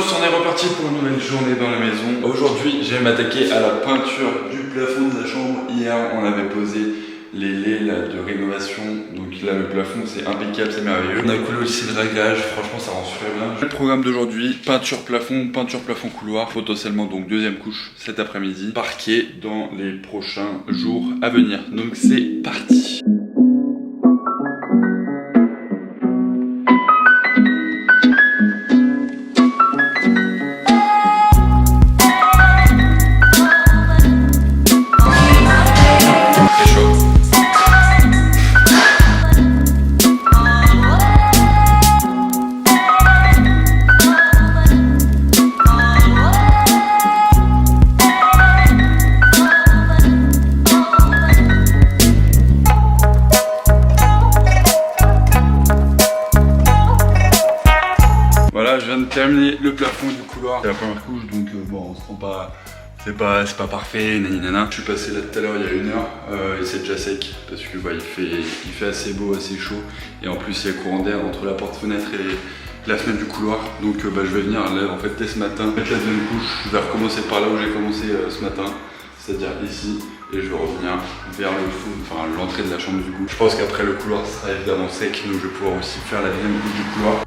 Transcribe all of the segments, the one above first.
tous, on est reparti pour une nouvelle journée dans la maison. Aujourd'hui, je vais m'attaquer à la peinture du plafond de la chambre. Hier, on avait posé les laits là, de rénovation. Donc là, le plafond, c'est impeccable, c'est merveilleux. On a coulé aussi le réglage, franchement, ça rend super bien. Le programme d'aujourd'hui, peinture plafond couloir. Potentiellement, donc deuxième couche cet après-midi. Parquet dans les prochains jours à venir. Donc c'est parti. Voilà, je viens de terminer le plafond du couloir. C'est la première couche, donc bon, on se rend pas. C'est pas parfait, nanana. Je suis passé là tout à l'heure il y a 1 heure et c'est déjà sec parce que bah, il fait assez beau, assez chaud. Et en plus il y a courant d'air entre la porte-fenêtre et la fenêtre du couloir. Donc bah, je vais venir là en fait dès ce matin mettre la deuxième couche. Je vais recommencer par là où j'ai commencé ce matin, c'est-à-dire ici. Et je vais revenir vers le fond, enfin l'entrée de la chambre du coup. Je pense qu'après le couloir sera évidemment sec, donc je vais pouvoir aussi faire la deuxième couche du couloir.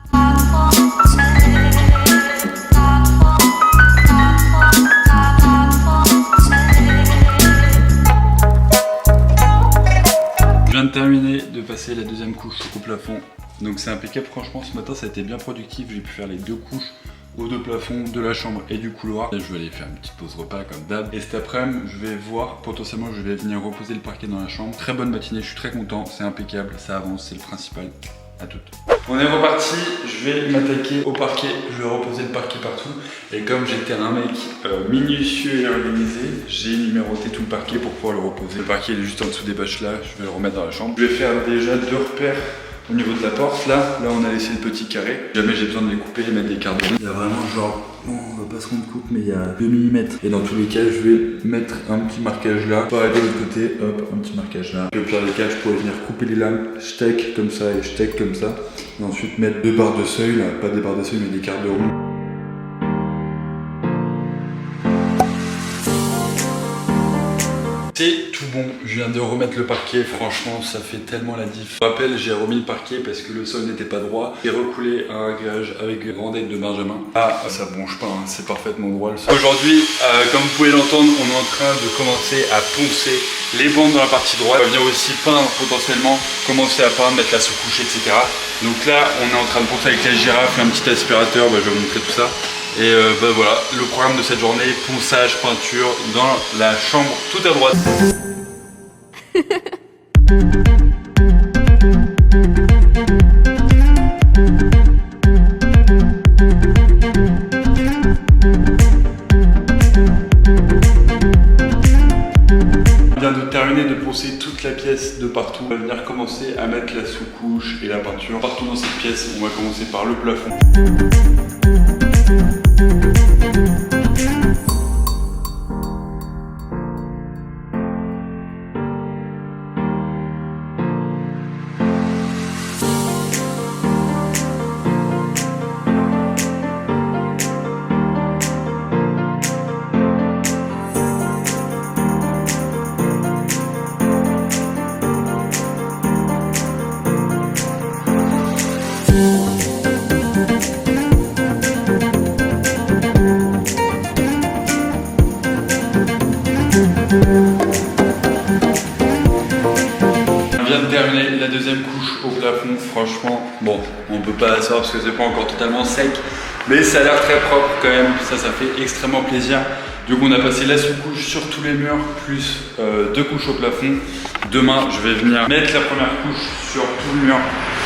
Je viens de terminer de passer la deuxième couche au plafond, donc c'est impeccable. Franchement ce matin ça a été bien productif, j'ai pu faire les 2 couches aux 2 plafonds de la chambre et du couloir. Et je vais aller faire une petite pause repas comme d'hab. Et cet après-midi je vais voir, potentiellement je vais venir reposer le parquet dans la chambre. Très bonne matinée, je suis très content, c'est impeccable, ça avance, c'est le principal. À toutes. On est reparti, je vais m'attaquer au parquet, je vais reposer le parquet partout. Et comme j'étais un mec minutieux et organisé, j'ai numéroté tout le parquet pour pouvoir le reposer. Le parquet il est juste en dessous des bâches là, je vais le remettre dans la chambre. Je vais faire déjà 2 repères au niveau de la porte. Là on a laissé le petit carré. Si jamais j'ai besoin de les couper et mettre des carreaux. Il y a vraiment genre, bon, on va pas se rendre compte, mais il y a 2 mm. Et dans tous les cas, je vais mettre un petit marquage là. Pareil de l'autre côté, hop, un petit marquage là. Et au pire des cas, je pourrais venir couper les lames, je tac comme ça et je tac comme ça. Et ensuite mettre 2 barres de seuil, là, pas des barres de seuil, mais des quarts de roue. C'est tout bon, je viens de remettre le parquet, franchement ça fait tellement la diff. Je rappelle, j'ai remis le parquet parce que le sol n'était pas droit. J'ai recoulé un réglage avec une randette de Benjamin. Ah, ça bronche pas, hein, c'est parfaitement droit le sol. Aujourd'hui, comme vous pouvez l'entendre, on est en train de commencer à poncer les bandes dans la partie droite. On va venir aussi peindre potentiellement, commencer à peindre, mettre la sous-couche, etc. Donc là, on est en train de poncer avec la girafe et un petit aspirateur, bah, je vais vous montrer tout ça. Et bah voilà, le programme de cette journée, ponçage, peinture dans la chambre tout à droite. On vient de terminer de poncer toute la pièce de partout. On va venir commencer à mettre la sous-couche et la peinture partout dans cette pièce. On va commencer par le plafond. On vient de terminer la deuxième couche au plafond, franchement, bon, on peut pas savoir parce que c'est pas encore totalement sec, mais ça a l'air très propre quand même, ça fait extrêmement plaisir. Du coup on a passé la sous-couche sur tous les murs, plus 2 couches au plafond. Demain je vais venir mettre la première couche sur tout le mur,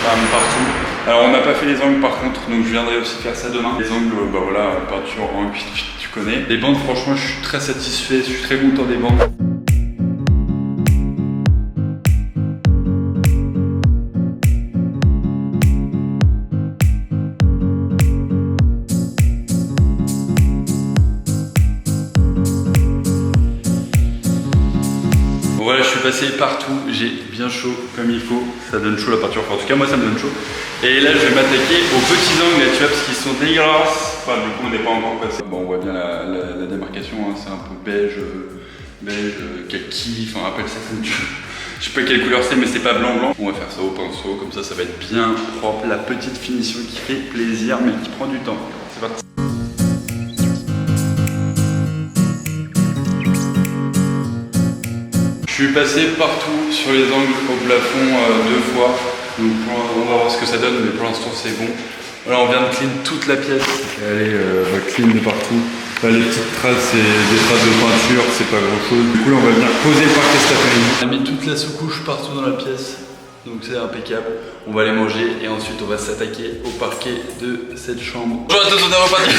partout. Alors on n'a pas fait les angles par contre, donc je viendrai aussi faire ça demain. Les angles, bah voilà, peinture en tu connais. Les bandes, franchement je suis très satisfait, je suis très content des bandes. Voilà, je suis suis passé partout, j'ai bien chaud comme il faut, ça donne chaud la peinture, enfin, en tout cas moi ça me donne chaud. Et là je vais m'attaquer aux petits angles là, tu vois, parce qu'ils sont dégueulasses. Enfin du coup on n'est pas encore passé. Bon on voit bien la démarcation, hein. C'est un peu beige, kaki, enfin appelle ça comme tu veux. Je sais pas quelle couleur c'est mais c'est pas blanc. On va faire ça au pinceau, comme ça va être bien propre, la petite finition qui fait plaisir mais qui prend du temps. C'est parti. Je suis passé partout sur les angles au plafond 2 fois, donc on va voir ce que ça donne, mais pour l'instant c'est bon. Voilà, on vient de clean toute la pièce, elle est clean de partout. Là, les petites traces, c'est des traces de peinture, c'est pas grand chose. Du coup là on va venir poser le parquet cet après-midi. On a mis toute la sous-couche partout dans la pièce, donc c'est impeccable. On va les manger et ensuite on va s'attaquer au parquet de cette chambre. Bonjour à tous, on est reparti.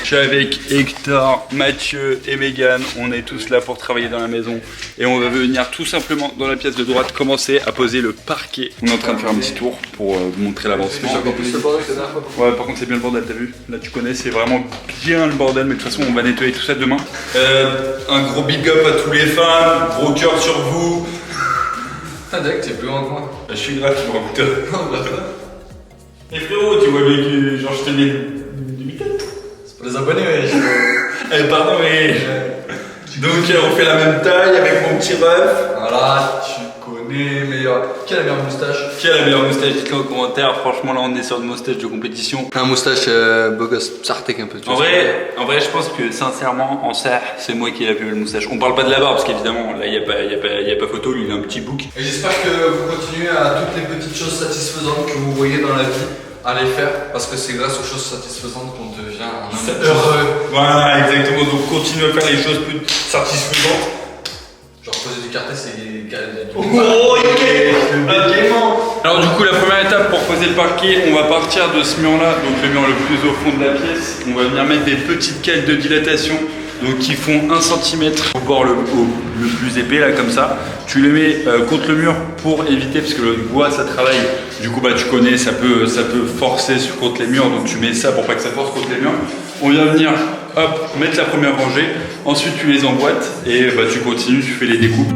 Je suis avec Hector, Mathieu et Megan. On est tous là pour travailler dans la maison. Et on va venir tout simplement dans la pièce de droite commencer à poser le parquet. On est en train de faire un petit tour pour vous montrer l'avancement. Ouais, par contre c'est bien le bordel, t'as vu? Là tu connais, c'est vraiment bien le bordel. Mais de toute façon on va nettoyer tout ça demain. Un gros big up à tous les fans. Gros cœur sur vous. Ah d'accord, t'es plus grand que moi. Je suis grave, tu me racontes. Et frérot, tu vois bien que genre je te mets du mitaine. C'est pour les abonnés, ouais. Eh pardon, mais. Donc on fait la même taille avec mon petit ref. Voilà, tu connais, meilleur. Qui a la meilleure moustache? Qui a la meilleure moustache? Dites-le en commentaire. Franchement, là on est sur une moustache de compétition. Un moustache beau gosse, Sartek un peu. En vrai, je pense que sincèrement, en serre, c'est moi qui ai la plus belle moustache. On parle pas de la barbe parce qu'évidemment, là il n'y a pas photo, lui il a un petit bouc. Et j'espère que vous continuez à toutes les petites choses satisfaisantes que vous voyez dans la vie à les faire, parce que c'est grâce aux choses satisfaisantes qu'on devient heureux. Voilà, exactement. Donc continuez à faire les choses plus satisfaisantes. Genre poser du cartet, c'est oh, alors du coup la première étape pour poser le parquet, on va partir de ce mur là, donc le mur le plus au fond de la pièce. On va venir mettre des petites cales de dilatation, donc qui font 1 cm au bord le plus épais là comme ça. Tu les mets contre le mur pour éviter, parce que le bois ça travaille, du coup bah tu connais, ça peut forcer contre les murs, donc tu mets ça pour pas que ça force contre les murs. On vient venir hop mettre la première rangée, ensuite tu les emboîtes et bah tu continues, tu fais les découpes.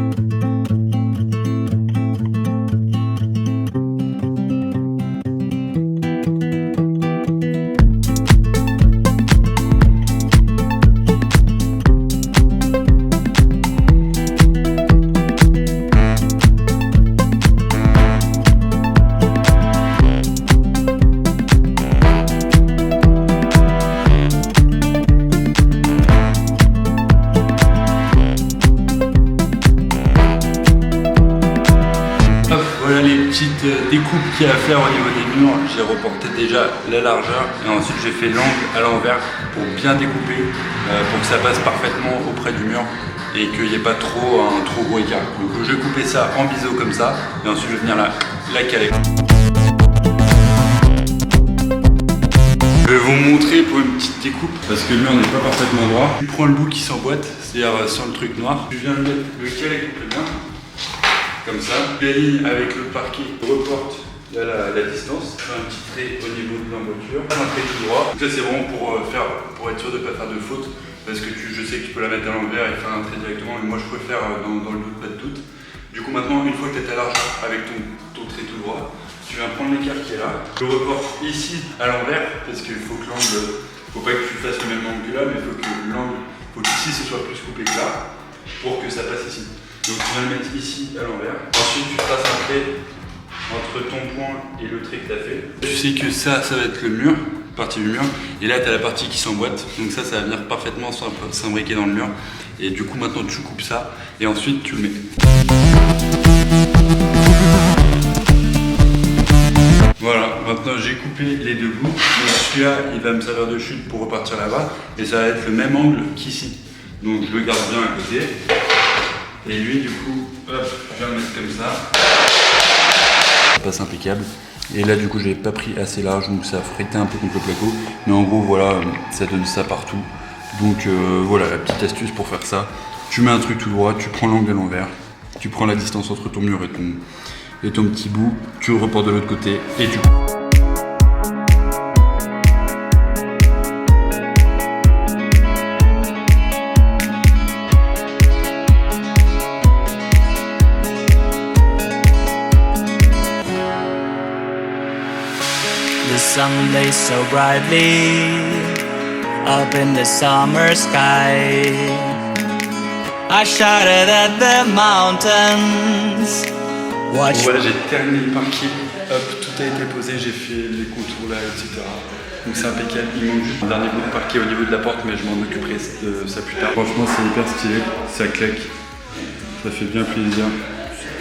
Voilà les petites découpes qu'il y a à faire au niveau des murs. J'ai reporté déjà la largeur et ensuite j'ai fait l'angle à l'envers pour bien découper, pour que ça passe parfaitement auprès du mur et qu'il n'y ait pas un trop gros écart. Donc je vais couper ça en biseau comme ça et ensuite je vais venir la caler. Je vais vous montrer pour une petite découpe parce que le mur n'est pas parfaitement droit. Tu prends le bout qui s'emboîte, c'est-à-dire sans le truc noir. Tu viens de mettre le caler bien. Comme ça, je aligne avec le parquet, je reporte la distance, je fais un petit trait au niveau de l'emboîture, un trait tout droit. Donc ça c'est vraiment pour être sûr de ne pas faire de faute, parce que je sais que tu peux la mettre à l'envers et faire un trait directement, mais moi je préfère dans le doute, pas de doute. Du coup maintenant, une fois que tu es à largeur avec ton trait tout droit, tu viens prendre l'écart qui est là, je reporte ici à l'envers, parce qu'il faut que l'angle, faut pas que tu fasses le même angle que là, mais il faut que ici ce soit plus coupé que là, pour que ça passe ici. Donc tu vas le mettre ici à l'envers. Ensuite tu traces un trait entre ton point et le trait que tu as fait. Tu sais que ça va être le mur, partie du mur. Et là tu as la partie qui s'emboîte. Donc ça va venir parfaitement s'imbriquer dans le mur. Et du coup maintenant tu coupes ça et ensuite tu le mets. Voilà, maintenant j'ai coupé les deux bouts. Donc celui-là il va me servir de chute pour repartir là-bas. Et ça va être le même angle qu'ici. Donc je le garde bien à côté. Et lui du coup, hop, je viens le mettre comme ça. Ça passe impeccable. Et là du coup j'avais pas pris assez large, donc ça a frité un peu contre le placo. Mais en gros voilà, ça donne ça partout. Donc voilà la petite astuce pour faire ça. Tu mets un truc tout droit, tu prends l'angle à l'envers, tu prends la distance entre ton mur et ton petit bout, tu le reportes de l'autre côté et tu... The sun blazed so brightly up in the summer sky. I shouted at the mountains. Watch. Voilà, j'ai terminé le parquet. Hop, tout a été posé, j'ai fait les contours là, etc. Donc c'est impeccable. Il manque juste un dernier bout de parquet au niveau de la porte, mais je m'en occuperai de ça plus tard. Franchement, c'est hyper stylé, ça claque, ça fait bien plaisir,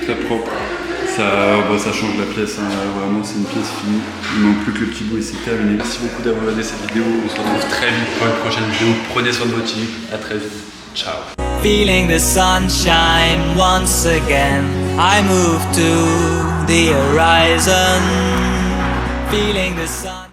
très propre. Ça change la pièce, hein. Vraiment c'est une pièce finie. Il manque plus que le petit bout et c'est terminé. Merci beaucoup d'avoir regardé cette vidéo. On se retrouve très vite pour une prochaine vidéo. Prenez soin de votre team. À très vite. Ciao. Feeling the sunshine once again, I move to the horizon. Feeling the sun.